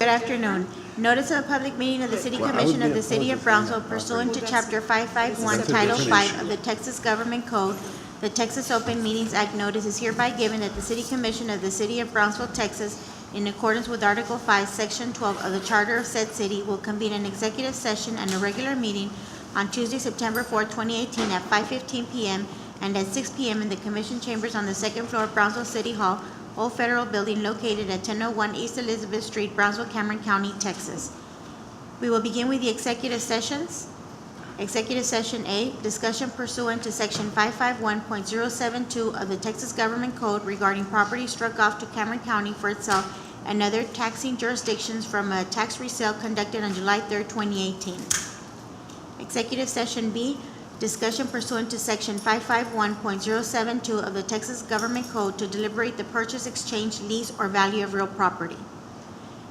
Good afternoon. Notice of a public meeting of the City Commission of the City of Brownsville pursuant to Chapter 551, Title 5 of the Texas Government Code, the Texas Open Meetings Act notice is hereby given that the City Commission of the City of Brownsville, Texas, in accordance with Article 5, Section 12 of the Charter of said city, will convene an executive session and a regular meeting on Tuesday, September 4, 2018 at 5:15 p.m. and at 6 p.m. in the Commission Chambers on the second floor of Brownsville City Hall, Old Federal Building located at 1001 East Elizabeth Street, Brownsville, Cameron County, Texas. We will begin with the executive sessions. Executive Session A, discussion pursuant to Section 551.072 of the Texas Government Code regarding property struck off to Cameron County for itself and other taxing jurisdictions from a tax resale conducted on July 3, 2018. Executive Session B, discussion pursuant to Section 551.072 of the Texas Government Code to deliberate the purchase, exchange, lease, or value of real property.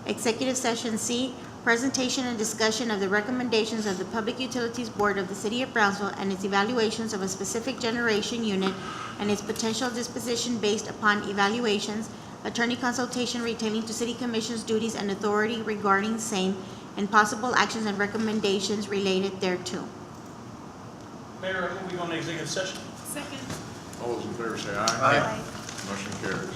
Executive Session C, presentation and discussion of the recommendations of the Public Utilities Board of the City of Brownsville and its evaluations of a specific generation unit and its potential disposition based upon evaluations, attorney consultation retaining to City Commission's duties and authority regarding same, and possible actions and recommendations related thereto. Mayor, I move we go into executive session. Second. All those in favor say aye. Aye. Motion carries.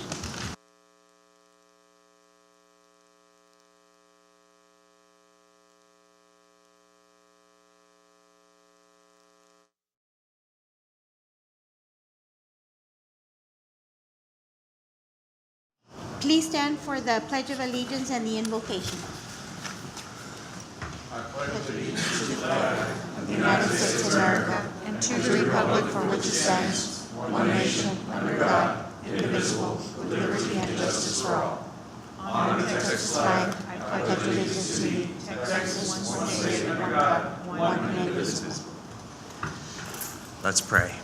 Please stand for the Pledge of Allegiance and the invocation. I pledge allegiance to the The United States of America and to the republic for which it stands, one nation, under God, indivisible, with liberty and justice for all. Honor the Texas flag, I pledge allegiance to thee, Texas, one state, under God, one and indivisible. Let's pray.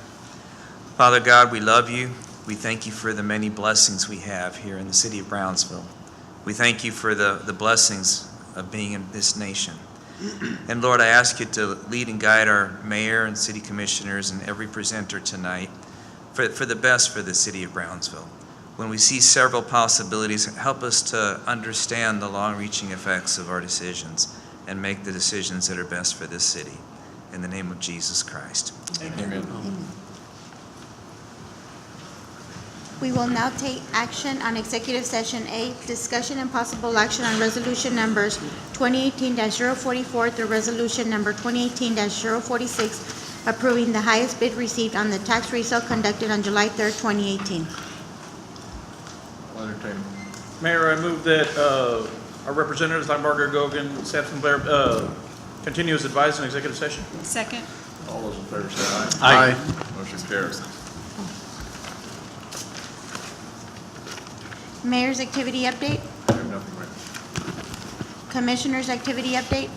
Father God, we love you. We thank you for the many blessings we have here in the city of Brownsville. We thank you for the blessings of being in this nation. And Lord, I ask you to lead and guide our mayor and city commissioners and every presenter tonight for the best for the city of Brownsville. When we see several possibilities, help us to understand the long-reaching effects of our decisions and make the decisions that are best for this city. In the name of Jesus Christ. Amen. We will now take action on Executive Session A, discussion and possible action on resolution numbers 2018-044 through resolution number 2018-046, approving the highest bid received on the tax resale conducted on July 3, 2018. I'll entertain. Mayor, I move that our representatives, like Margaret Gogan, Sampson Blair, continue as advised in executive session. Second. All those in favor say aye. Aye. Motion carries. Mayor's activity update, I have nothing, Mayor. Commissioner's activity update.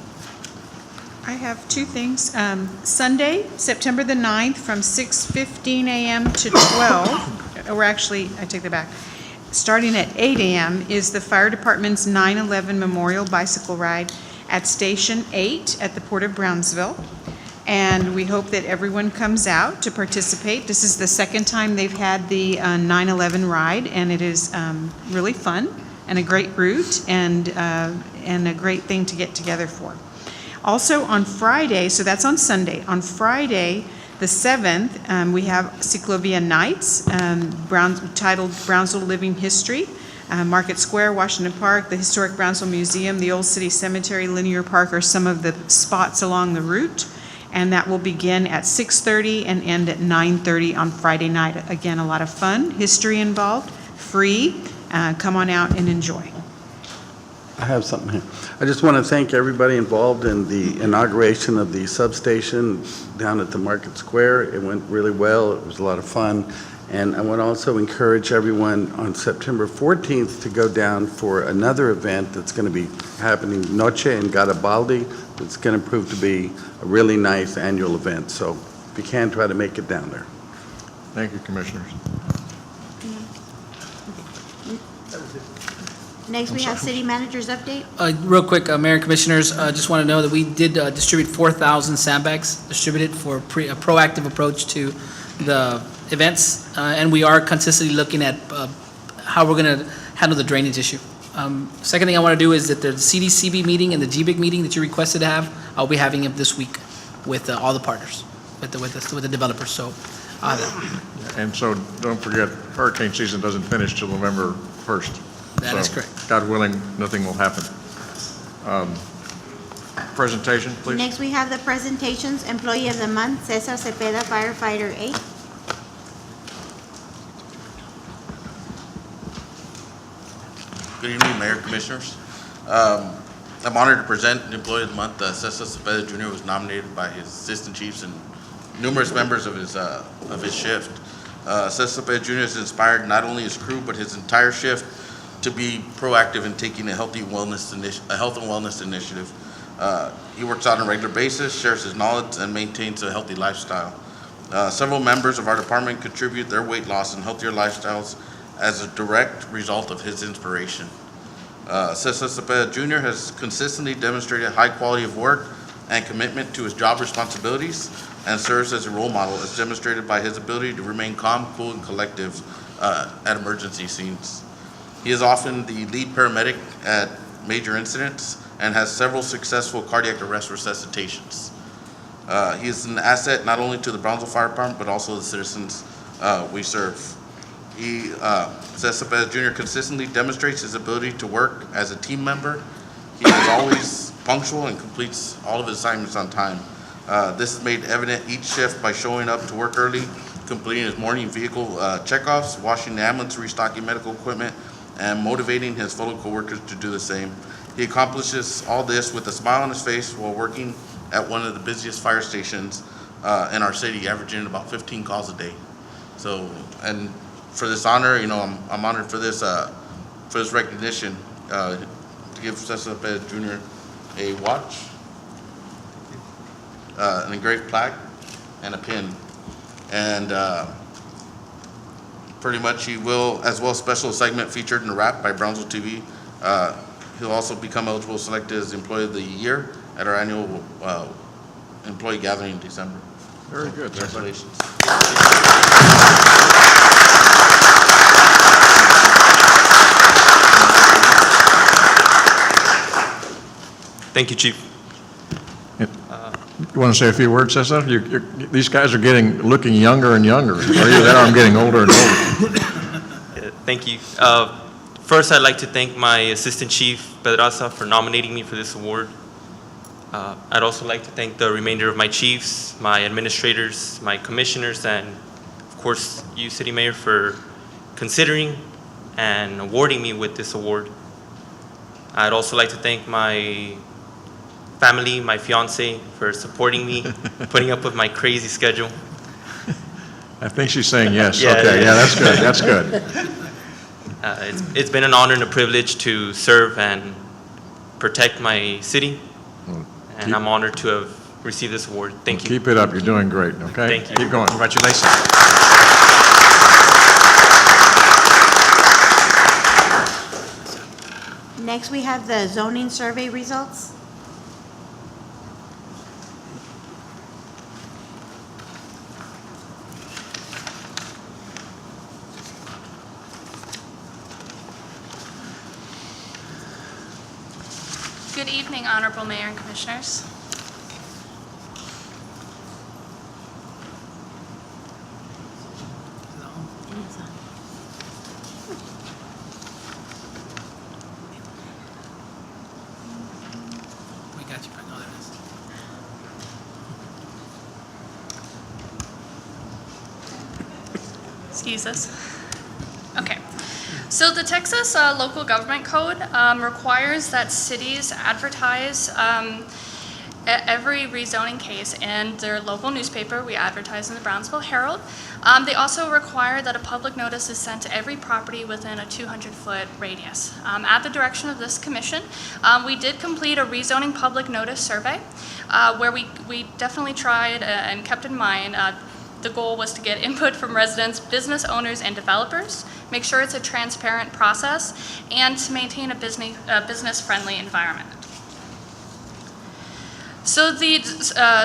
I have two things. Sunday, September the 9th, from 6:15 a.m. to 12, or actually, I take that back. Starting at 8 a.m. is the fire department's 9/11 Memorial Bicycle Ride at Station 8 at the Port of Brownsville. And we hope that everyone comes out to participate. This is the second time they've had the 9/11 ride, and it is really fun and a great route and a great thing to get together for. Also on Friday, so that's on Sunday. On Friday, the 7th, we have Ciclovia Nights, titled Brownsville Living History. Market Square, Washington Park, the Historic Brownsville Museum, the Old City Cemetery, Linear Park are some of the spots along the route. And that will begin at 6:30 and end at 9:30 on Friday night. Again, a lot of fun, history involved, free. Come on out and enjoy. I have something here. I just want to thank everybody involved in the inauguration of the substation down at the Market Square. It went really well. It was a lot of fun. And I want to also encourage everyone on September 14th to go down for another event that's going to be happening, Noche in Garibaldi. It's going to prove to be a really nice annual event. So if you can, try to make it down there. Thank you, Commissioners. Next, we have City Manager's update. Real quick, Mayor and Commissioners, just want to know that we did distribute 4,000 sandbags distributed for a proactive approach to the events, and we are consistently looking at how we're going to handle the drainage issue. Second thing I want to do is that the CDCB meeting and the GBIC meeting that you requested to have, I'll be having it this week with all the partners, with the developers, so. And so don't forget, hurricane season doesn't finish till November 1st. That is So, correct. God willing, nothing will happen. Presentation, please. Next, we have the presentations. Employee of the Month, Cesar Cepeda, firefighter 8. Good evening, Mayor, Commissioners. I'm honored to present the Employee of the Month. Cesar Cepeda Jr. was nominated by his assistant chiefs and numerous members of his shift. Cesar Cepeda Jr. has inspired not only his crew, but his entire shift to be proactive in taking a health and wellness initiative. He works out on a regular basis, shares his knowledge, and maintains a healthy lifestyle. Several members of our department contribute their weight loss and healthier lifestyles as a direct result of his inspiration. Cesar Cepeda Jr. has consistently demonstrated high quality of work and commitment to his job responsibilities and serves as a role model, as demonstrated by his ability to remain calm, cool, and collective at emergency scenes. He is often the lead paramedic at major incidents and has several successful cardiac arrest resuscitations. He is an asset not only to the Brownsville Fire Department, but also the citizens we serve. Cesar Cepeda Jr. consistently demonstrates his ability to work as a team member. He is always punctual and completes all of his assignments on time. This is made evident each shift by showing up to work early, completing his morning vehicle checkoffs, washing the ambulance, restocking medical equipment, and motivating his fellow coworkers to do the same. He accomplishes all this with a smile on his face while working at one of the busiest fire stations in our city, averaging about 15 calls a day. So, and for this honor, I'm honored for this recognition to give Cesar Cepeda Jr. a watch, an engraved plaque, and a pin. And pretty much he will, as well as special segment featured in the Rap by Brownsville TV. He'll also become eligible, selected as Employee of the Year at our annual employee gathering in December. Very good. Congratulations. Thank you, Chief. You want to say a few words, Cesar? These guys are looking younger and younger. Or either that or I'm getting older and older. Thank you. First, I'd like to thank my Assistant Chief, Pedraza, for nominating me for this award. I'd also like to thank the remainder of my chiefs, my administrators, my commissioners, and of course, you, City Mayor, for considering and awarding me with this award. I'd also like to thank my family, my fiance, for supporting me, putting up with my crazy schedule. I think she's saying yes. Yeah, Okay, yeah. that's good. That's good. It's been an honor and a privilege to serve and protect my city, and I'm honored to have received this award. Thank you. Keep it up. You're doing great, okay? Thank you. Keep going. Congratulations. Next, we have the zoning survey results. Good evening, Honorable Mayor and Commissioners. We got you. I know that is. Excuse us. Okay. So the Texas Local Government Code requires that cities advertise every rezoning case in their local newspaper. We advertise in the Brownsville Herald. They also require that a public notice is sent to every property within a 200-foot radius. At the direction of this commission, we did complete a rezoning public notice survey where we definitely tried and kept in mind the goal was to get input from residents, business owners, and developers, make sure it's a transparent process, and to maintain a business-friendly environment. So the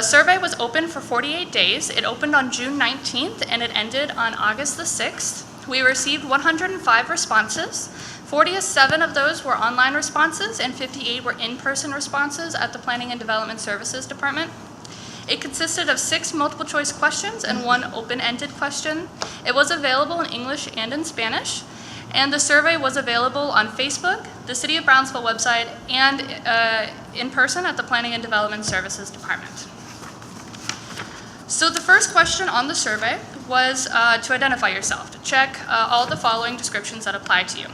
survey was open for 48 days. It opened on June 19th, and it ended on August the 6th. We received 105 responses 47 of those were online responses and 58 were in-person responses at the Planning and Development Services Department. It consisted of 6 multiple-choice questions and 1 open-ended question. It was available in English and in Spanish, and the survey was available on Facebook, the City of Brownsville website, and in person at the Planning and Development Services Department. So the first question on the survey was to identify yourself, to check all the following descriptions that apply to you.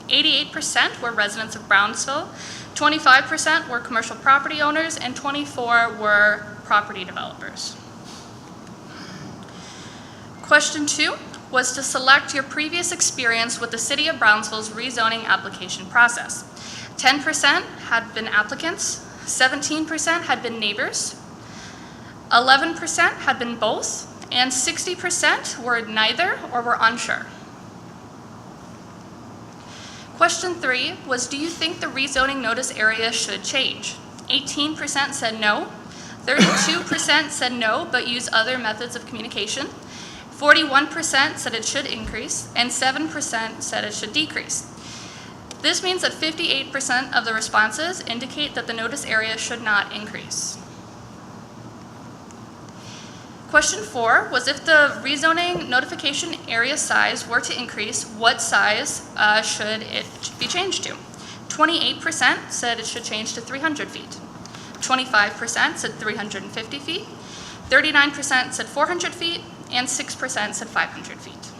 88% were residents of Brownsville, 25% were commercial property owners, and 24% were property developers. Question 2 was to select your previous experience with the City of Brownsville's rezoning application process. 10% had been applicants, 17% had been neighbors, 11% had been both, and 60% were neither or were unsure. Question 3 was, do you think the rezoning notice area should change? 18% said no, 32% said no, but use other methods of communication, 41% said it should increase, and 7% said it should decrease. This means that 58% of the responses indicate that the notice area should not increase. Question 4 was, if the rezoning notification area size were to increase, what size should it be changed to? 28% said it should change to 300 feet. 25% said 350 feet. 39% said 400 feet. And 6% said 500 feet.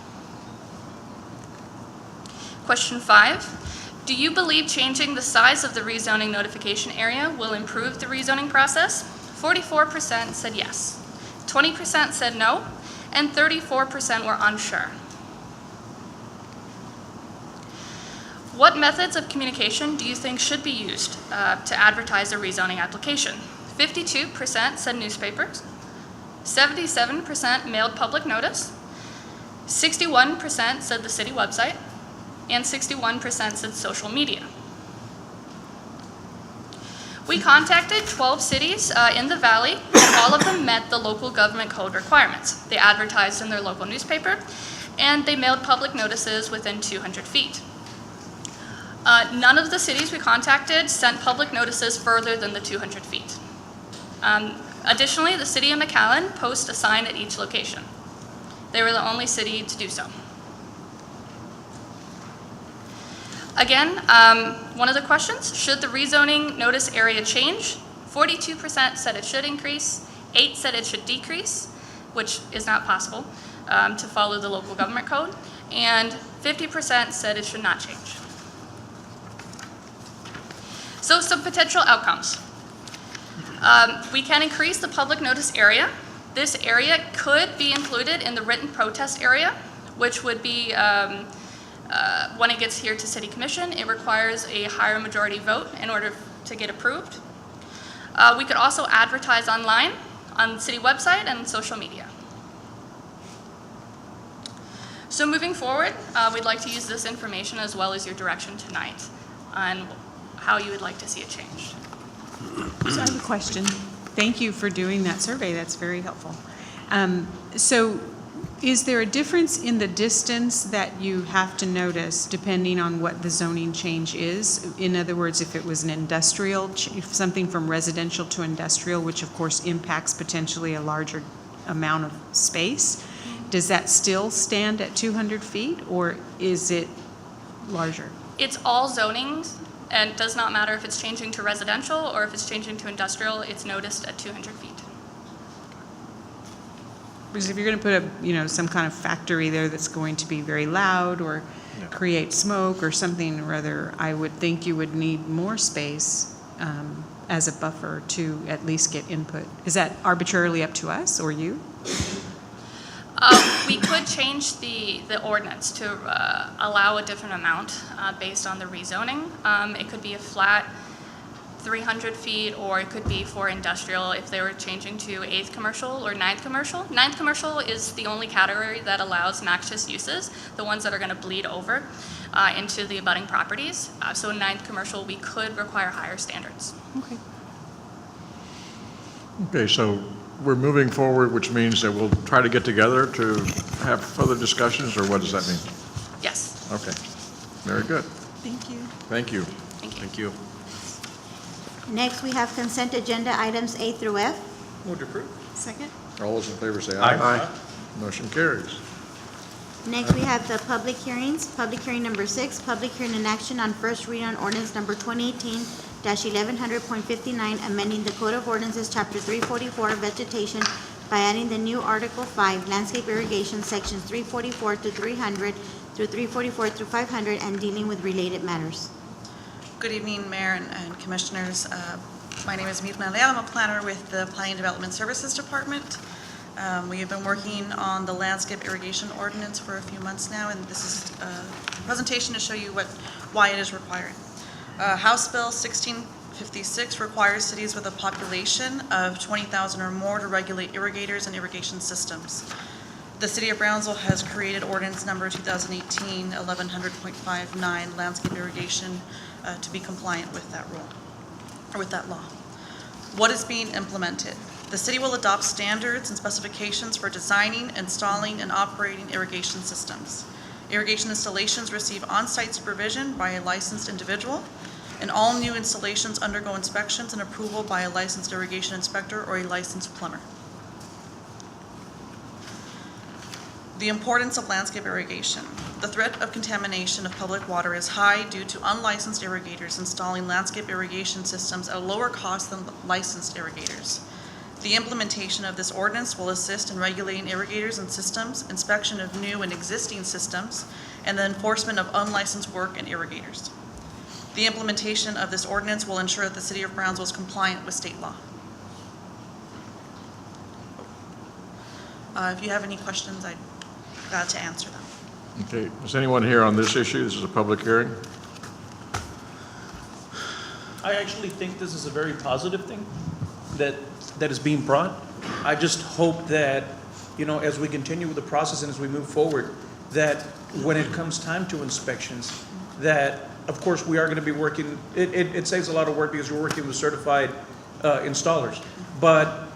Question 5, do you believe changing the size of the rezoning notification area will improve the rezoning process? 44% said yes. 20% said no, and 34% were unsure. What methods of communication do you think should be used to advertise a rezoning application? 52% said newspapers, 77% mailed public notice, 61% said the city website, and 61% said social media. We contacted 12 cities in the valley, and all of them met the local government code requirements. They advertised in their local newspaper, and they mailed public notices within 200 feet. None of the cities we contacted sent public notices further than the 200 feet. Additionally, the city of McAllen posted a sign at each location. They were the only city to do so. Again, one of the questions, should the rezoning notice area change? 42% said it should increase, 8% said it should decrease, which is not possible to follow the local government code, and 50% said it should not change. So some potential outcomes. We can increase the public notice area. This area could be included in the written protest area, which would be, when it gets here to City Commission, it requires a higher majority vote in order to get approved. We could also advertise online, on the city website, and social media. So moving forward, we'd like to use this information as well as your direction tonight on how you would like to see it changed. So I have a question. Thank you for doing that survey. That's very helpful. So is there a difference in the distance that you have to notice depending on what the zoning change is? In other words, if it was an industrial, if something from residential to industrial, which of course impacts potentially a larger amount of space, does that still stand at 200 feet or is it larger? It's all zonings, and it does not matter if it's changing to residential or if it's changing to industrial, it's noticed at 200 feet. Because if you're going to put some kind of factory there that's going to be very loud or create smoke or something or other, I would think you would need more space as a buffer to at least get input. Is that arbitrarily up to us or you? We could change the ordinance to allow a different amount based on the rezoning. It could be a flat 300 feet, or it could be for industrial if they were changing to 8th commercial or 9th commercial. 9th commercial is the only category that allows noxious uses, the ones that are going to bleed over into the abutting properties. So in 9th commercial, we could require higher standards. Okay. Okay, so we're moving forward, which means that we'll try to get together to have further discussions, or what does that mean? Yes. Okay, very good. Thank you. Thank you. Thank you. Next, we have consent agenda items A through F. Move to approve. Second? All those in favor say aye. Aye. Motion carries. Next, we have the public hearings. Public hearing number 6, public hearing in action on first reading on ordinance number 2018-1100.59, amending the Code of Ordinances, Chapter 344, vegetation, by adding the new Article 5, landscape irrigation, sections 344 to 300 through 344 through 500, and dealing with related matters. Good evening, Mayor and Commissioners. My name is Mirna Leal. I'm a planner with the Planning and Development Services Department. We have been working on the landscape irrigation ordinance for a few months now, and this is a presentation to show you why it is required. House Bill 1656 requires cities with a population of 20,000 or more to regulate irrigators and irrigation systems. The City of Brownsville has created ordinance number 2018-1100.59, landscape irrigation, to be compliant with that rule, or with that law. What is being implemented? The city will adopt standards and specifications for designing, installing, and operating irrigation systems. Irrigation installations receive on-site supervision by a licensed individual, and all new installations undergo inspections and approval by a licensed irrigation inspector or a licensed plumber. The importance of landscape irrigation. The threat of contamination of public water is high due to unlicensed irrigators installing landscape irrigation systems at a lower cost than licensed irrigators. The implementation of this ordinance will assist in regulating irrigators and systems, inspection of new and existing systems, and the enforcement of unlicensed work and irrigators. The implementation of this ordinance will ensure that the City of Brownsville is compliant with state law. If you have any questions, I'd be glad to answer them. Okay, is anyone here on this issue? This is a public hearing. I actually think this is a very positive thing that is being brought. I just hope that, as we continue with the process and as we move forward, that when it comes time to inspections, that, of course, we are going to be working, it saves a lot of work because we're working with certified installers, but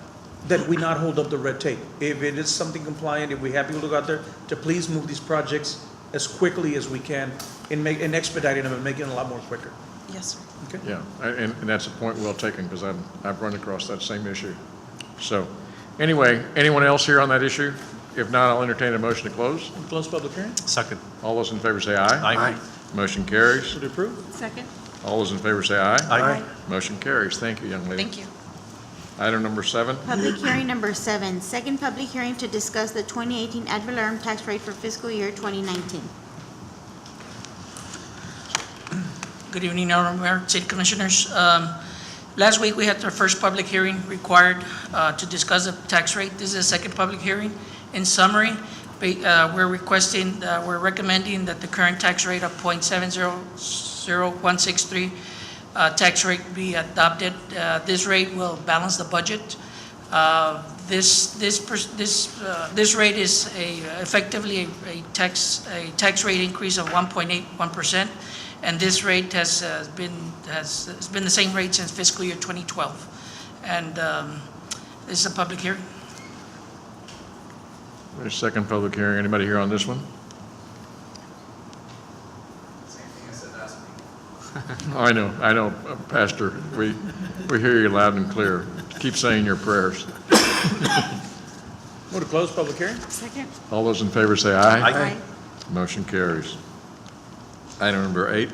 that we not hold up the red tape. If it is something compliant, if we have people to go out there, to please move these projects as quickly as we can and expediting them and making it a lot more quicker. Yes, sir. Okay? Yeah, and that's a point well taken, because I've run across that same issue. So, anyway, anyone else here on that issue? If not, I'll entertain a motion to close. Close public hearing. Second. All those in favor say aye. Aye. Motion carries. Should approve. Second? All those in favor say aye. Aye. Motion carries. Thank you, young lady. Thank you. Item number 7. Public hearing number 7, second public hearing to discuss the 2018 ad valorem tax rate for fiscal year 2019. Good evening, Honorable Mayor, City Commissioners. Last week, we had our first public hearing required to discuss the tax rate. This is the second public hearing. In summary, we're recommending that the current tax rate of 0.700163 tax rate be adopted. This rate will balance the budget. This rate is effectively a tax rate increase of 1.81%. And this rate has been the same rate since fiscal year 2012. And this is a public hearing. There's a second public hearing. Anybody here on this one? Same thing I said last week. I know, Pastor. We hear you loud and clear. Keep saying your prayers. Move to close public hearing. Second? All those in favor say aye. Aye. Motion carries. Item number 8.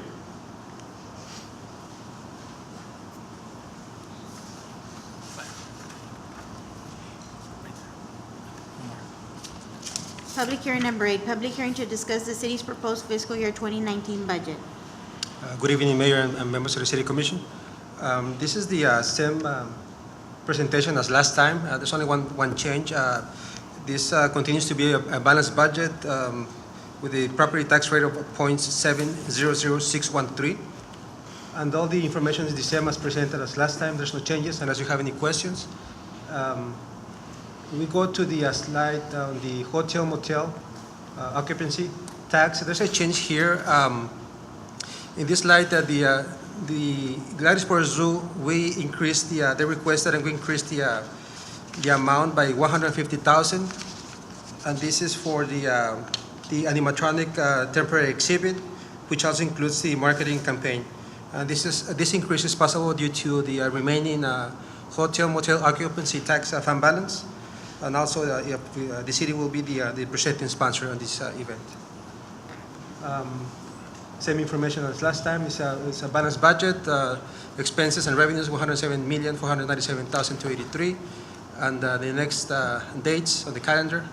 Public hearing number 8, public hearing to discuss the city's proposed fiscal year 2019 budget. Good evening, Mayor and members of the City Commission. This is the same presentation as last time. There's only one change. This continues to be a balanced budget with a property tax rate of 0.700613. And all the information is the same as presented as last time. There's no changes unless you have any questions. We go to the slide on the hotel motel occupancy tax. There's a change here. In this slide, the Gladysburg Zoo, we increased they requested and we increased the amount by $150,000, and this is for the animatronic temporary exhibit. which also includes the marketing campaign. This increase is possible due to the remaining hotel motel occupancy tax fund balance, and also the city will be the presenting sponsor on this event. Same information as last time. It's a balanced budget. Expenses and revenues 107,497,283, and the next dates on the calendar.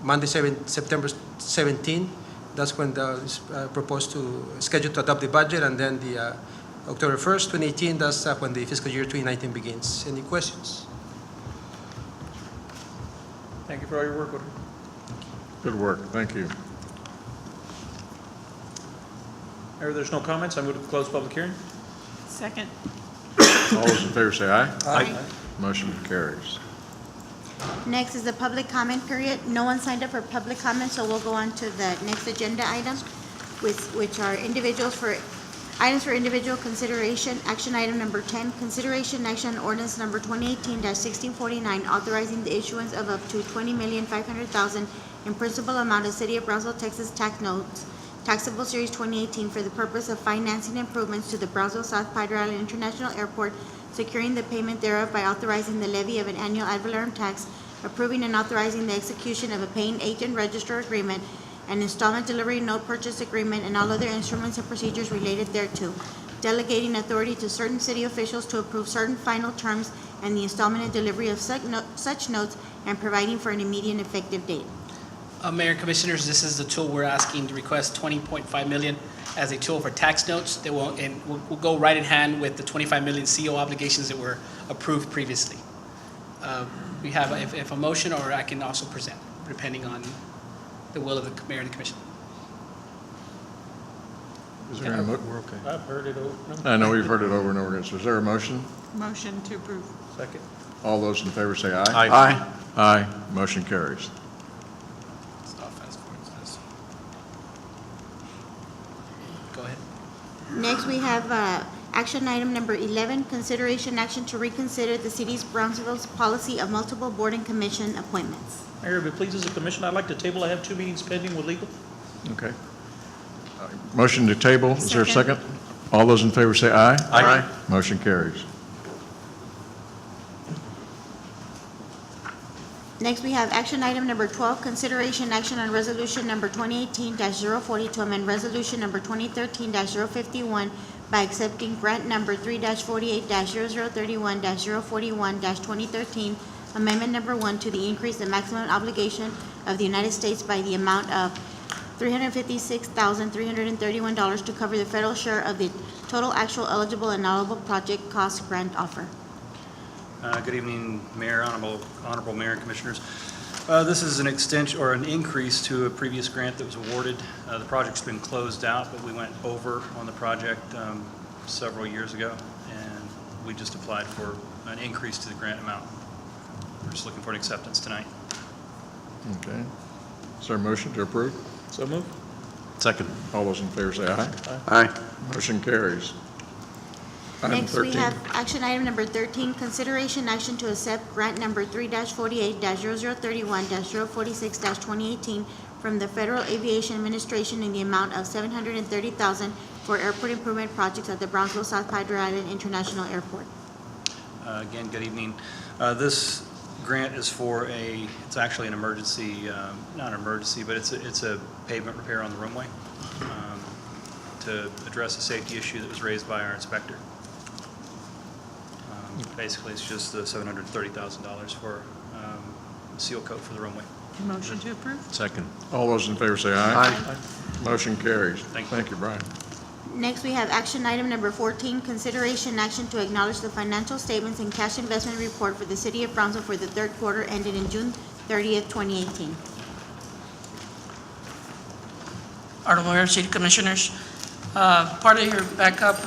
Monday, September 17. That's when it's proposed to schedule to adopt the budget, and then the October 1st, 2018. That's when the fiscal year 2019 begins. Any questions? Thank you for all your work, Order. Good work, thank you. Mayor, there's no comments. I move to close public hearing. Second. All those in favor say aye. Aye. Motion carries. Next is the public comment period. No one signed up for public comment, so we'll go on to the next agenda item, which are items for individual consideration. Action item number 10, consideration action on ordinance number 2018-1649, authorizing the issuance of up to $20,500,000 in principal amount of City of Brownsville, Texas tax notes, taxable series 2018, for the purpose of financing improvements to the Brownsville South Padre Island International Airport, securing the payment thereof by authorizing the levy of an annual ad valorem tax, approving and authorizing the execution of a paying agent register agreement, an installment delivery note purchase agreement, and all other instruments and procedures related thereto, delegating authority to certain city officials to approve certain final terms and the installment and delivery of such notes, and providing for an immediate effective date. Mayor and Commissioners, this is the tool we're asking to request $20.5 million as a tool for tax notes that will go right in hand with the $25 million CO obligations that were approved previously. We have, if a motion, or I can also present, depending on the will of the Mayor and the Commission. Is there any We're okay. I've heard it over. I know we've heard it over and over again. So is there a motion? Motion to approve. Second. All those in favor say aye. Aye. Aye. Motion carries. Go ahead. Next, we have action item number 11, consideration action to reconsider the city's Brownsville's policy of multiple board and commission appointments. Mayor, if it pleases the commission, I'd like to table. I have 2 meetings pending with legal. Okay. Motion to table. Is there a Second. second? All those in favor say aye. Aye. Motion carries. Next, we have action item number 12, consideration action on resolution number 2018-040 to amend resolution number 2013-051 by accepting grant number 3-48-0031-041-2013, amendment number 1 to the increase the maximum obligation of the United States by the amount of $356,331 to cover the federal share of the total actual eligible and allowable project cost grant offer. Good evening, Mayor, Honorable Mayor and Commissioners. This is an extension or an increase to a previous grant that was awarded. The project's been closed out, but we went over on the project several years ago, and we just applied for an increase to the grant amount. We're just looking for an acceptance tonight. Okay. Is there a motion to approve? So move. Second. All those in favor say aye. Aye. Motion carries. Item Next, we 13. have action item number 13, consideration action to accept grant number 3-48-0031-046-2018 from the Federal Aviation Administration in the amount of $730,000 for airport improvement projects at the Brownsville South Padre Island International Airport. Again, good evening. This grant is for it's actually an emergency, not an emergency, but it's a pavement repair on the runway to address a safety issue that was raised by our inspector. Basically, it's just the $730,000 for seal coat for the runway. Motion to approve. Second. All those in favor say aye. Aye. Motion carries. Thank you, Brian. Next, we have action item number 14, consideration action to acknowledge the financial statements and cash investment report for the City of Brownsville for the third quarter ended in June 30th, 2018. Honorable Mayor, City Commissioners, part of your backup,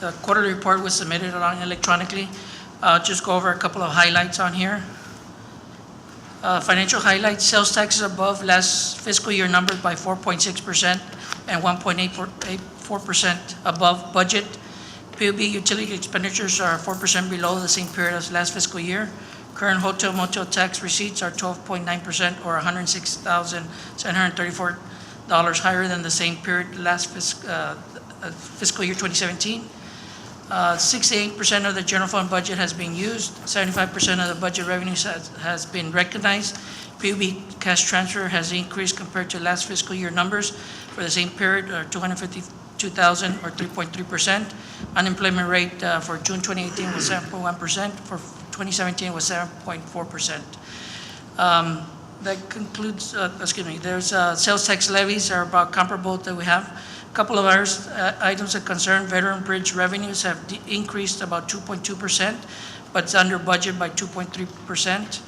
the quarterly report was submitted electronically. Just go over a couple of highlights on here. Financial highlights: sales taxes above last fiscal year numbers by 4.6% and 1.84% above budget. PUB utility expenditures are 4% below the same period as last fiscal year. Current hotel motel tax receipts are 12.9% or $106,734 higher than the same period last fiscal year 2017. 68% of the general fund budget has been used, 75% of the budget revenues has been recognized. PUB cash transfer has increased compared to last fiscal year numbers for the same period, 252,000 or 3.3%. Unemployment rate for June 2018 was 7.1%, for 2017 was 7.4%. That concludes, there's sales tax levies are about comparable that we have. A couple of others, items that concern Veteran Bridge revenues have increased about 2.2%, but it's under budget by 2.3%.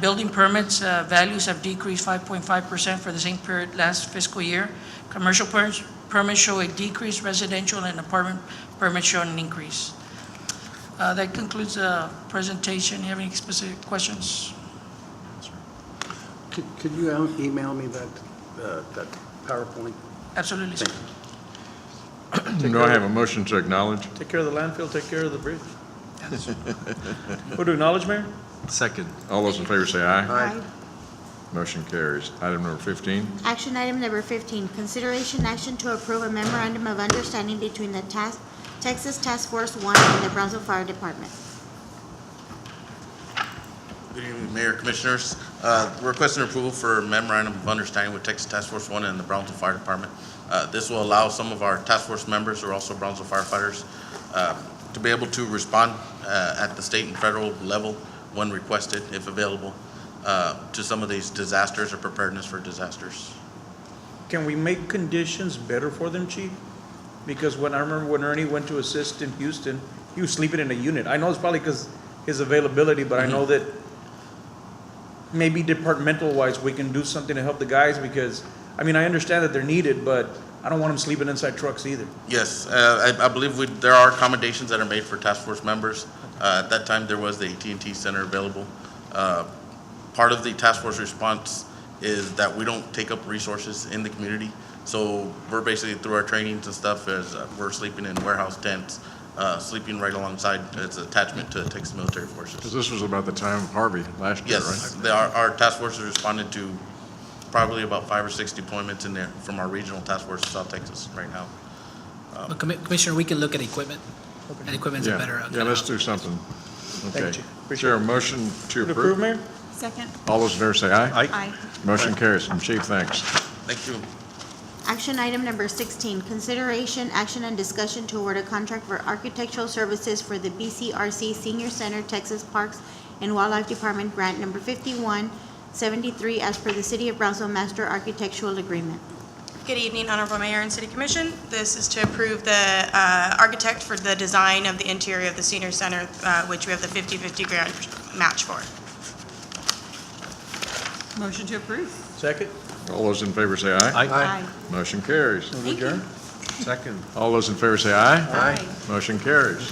Building permits values have decreased 5.5% for the same period last fiscal year. Commercial permits show a decrease, residential and apartment permits show an increase. That concludes the presentation. You have any specific questions? Could you email me that PowerPoint? Absolutely, sir. Do I have a motion to acknowledge? Take care of the landfill, take care of the bridge. Who to acknowledge, Mayor? Second. All those in favor say aye. Aye. Motion carries. Item number 15. Action item number 15, consideration action to approve a memorandum of understanding between the Texas Task Force 1 and the Brownsville Fire Department. Good evening, Mayor, Commissioners. Requesting approval for a memorandum of understanding with Texas Task Force 1 and the Brownsville Fire Department. This will allow some of our task force members, who are also Brownsville firefighters, to be able to respond at the state and federal level when requested, if available, to some of these disasters or preparedness for disasters. Can we make conditions better for them, Chief? Because I remember when Ernie went to assist in Houston, he was sleeping in a unit. I know it's probably because his availability, but I know that maybe departmental-wise, we can do something to help the guys because, I mean, I understand that they're needed, but I don't want them sleeping inside trucks either. Yes, I believe there are accommodations that are made for task force members. At that time, there was the AT&T Center available. Part of the task force response is that we don't take up resources in the community. So we're basically, through our trainings and stuff, as we're sleeping in warehouse tents, sleeping right alongside its attachment to the Texas Military Forces. Because this was about the time of Harvey last year, Yes, right? our task force has responded to probably about 5 or 6 deployments in there from our regional task force in South Texas right now. But Commissioner, we can look at equipment, and equipment's a better. Yeah, let's do something. Thank Okay. you. Is there a motion to To approve, approve? Mayor? Second. All those in favor say aye. Aye. Motion carries. And Chief, thanks. Thank you. Action item number 16, consideration, action, and discussion to award a contract for architectural services for the BCRC Senior Center Texas Parks and Wildlife Department Grant number 5173 as per the City of Brownsville Master Architectural Agreement. Good evening, Honorable Mayor and City Commission. This is to approve the architect for the design of the interior of the Senior Center, which we have the 50/50 grant match for. Motion to approve. Second? All those in favor say aye. Aye. Motion carries. Thank you. Second. All those in favor say aye. Aye. Motion carries.